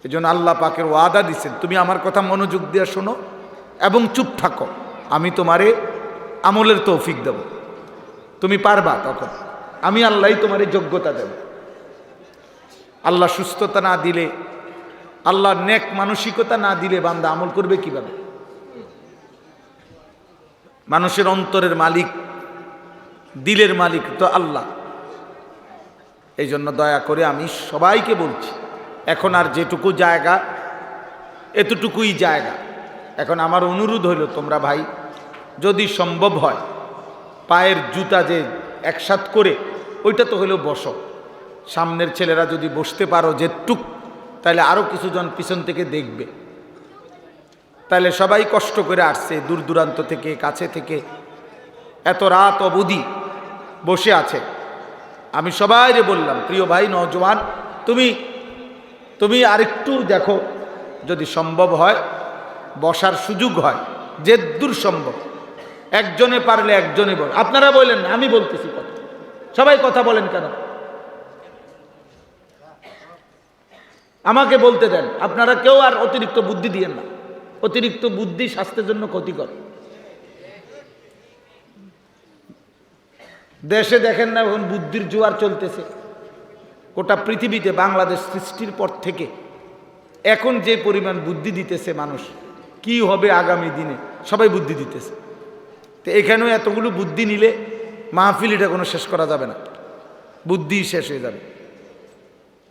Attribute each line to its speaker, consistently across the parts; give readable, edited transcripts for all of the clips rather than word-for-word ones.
Speaker 1: এজন্য আল্লাহ পাকের ওয়াদা দিচ্ছেন, তুমি আমার কথা মনোযোগ দিয়ে শোনো এবং চুপ থাকো, আমি তোমারে আমলের তৌফিক দেব। তুমি পারবা, তখন আমি আল্লাহই তোমারে যোগ্যতা দেব। আল্লাহ সুস্থতা না দিলে, আল্লাহ নেক মানসিকতা না দিলে বান্দা আমল করবে কিভাবে? মানুষের অন্তরের মালিক, দিলের মালিক তো আল্লাহ। এই জন্য দয়া করে আমি সবাইকে বলছি, এখন আর যেটুকু জায়গা এতটুকুই জায়গা। এখন আমার অনুরোধ হইল, তোমরা ভাই যদি সম্ভব হয় পায়ের জুতা যে একসাথ করে ওইটা তো হইলেও বসো, সামনের ছেলেরা যদি বসতে পারো যেটুক, তাহলে আরও কিছুজন পিছন থেকে দেখবে। তাহলে সবাই কষ্ট করে আসছে দূর দূরান্ত থেকে, কাছে থেকে, এত রাত অবধি বসে আছে। আমি সবাইরে বললাম, প্রিয় ভাই নওজোয়ান, তুমি আরেকটু দেখো, যদি সম্ভব হয় বসার সুযোগ হয়, যে দূর সম্ভব, একজনে পারলে একজনে বল। আপনারা বলেন না, আমি বলতেছি কথা, সবাই কথা বলেন কেন? আমাকে বলতে দেন। আপনারা কেউ আর অতিরিক্ত বুদ্ধি দিয়েন না, অতিরিক্ত বুদ্ধি স্বাস্থ্যের জন্য ক্ষতিকর। দেশে দেখেন না এখন বুদ্ধির জোয়ার চলতেছে গোটা পৃথিবীতে। বাংলাদেশ সৃষ্টির পর থেকে এখন যে পরিমাণ বুদ্ধি দিতেছে মানুষ, কি হবে আগামী দিনে, সবাই বুদ্ধি দিতেছে। তো এখানেও এতগুলো বুদ্ধি নিলে মাহফিল এটা কোনো শেষ করা যাবে না, বুদ্ধি শেষ হয়ে যাবে।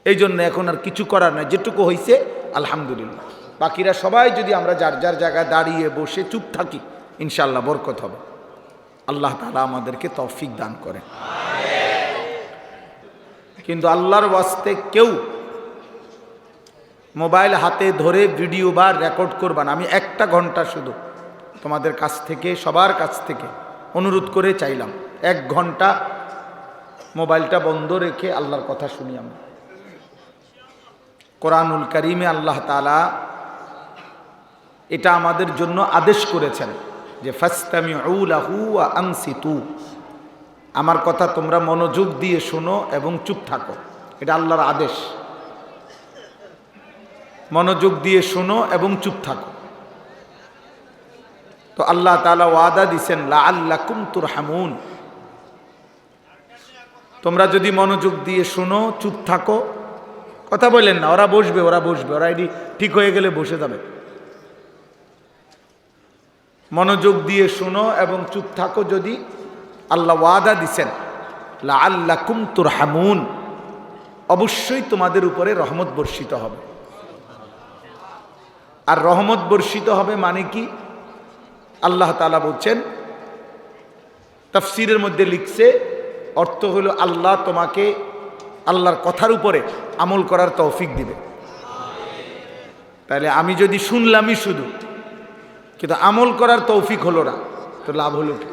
Speaker 1: এই জন্য এখন আর কিছু করার নাই, যেটুকু হয়েছে আলহামদুলিল্লাহ। বাকিরা সবাই যদি আমরা যার যার জায়গায় দাঁড়িয়ে বসে চুপ থাকি, ইনশাআল্লাহ বরকত হবে। আল্লাহ তাআলা আমাদেরকে তৌফিক দান করেন। কিন্তু আল্লাহর ওয়াস্তে কেউ মোবাইল হাতে ধরে ভিডিও বা রেকর্ড করবা না। আমি একটা ঘন্টা শুধু তোমাদের কাছ থেকে, সবার কাছ থেকে অনুরোধ করে চাইলাম, 1 ঘন্টা মোবাইলটা বন্ধ রেখে আল্লাহর কথা শুনি। আমরা কোরআনুল কারীমে আল্লাহ তাআলা এটা আমাদের জন্য আদেশ করেছেন যে ফাসতামিউ লাহু ওয়া আনসিতু, আমার কথা তোমরা মনোযোগ দিয়ে শোনো এবং চুপ থাকো। এটা আল্লাহর আদেশ, মনোযোগ দিয়ে শোনো এবং চুপ থাকো। তো আল্লাহ তাআলা ওয়াদা দিছেন লাআল্লাকুম তুরহামুন, তোমরা যদি মনোযোগ দিয়ে শোনো, চুপ থাকো, কথা বলেন না, ওরা বসবে, ওরা এটি ঠিক হয়ে গেলে বসে যাবে। মনোযোগ দিয়ে শোনো এবং চুপ থাকো, যদি আল্লাহ ওয়াদা দিছেন লাআল্লাকুম তুরহামুন, অবশ্যই তোমাদের উপরে রহমত বর্ষিত হবে। আর রহমত বর্ষিত হবে মানে কি? আল্লাহ তাআলা বলছেন, তাফসীরের মধ্যে লিখছে, অর্থ হলো আল্লাহ তোমাকে আল্লাহর কথার উপরে আমল করার তৌফিক দিবে। তাহলে আমি যদি শুনলামই শুধু, কিন্তু আমল করার তৌফিক হলো না, তো লাভ হলো কি?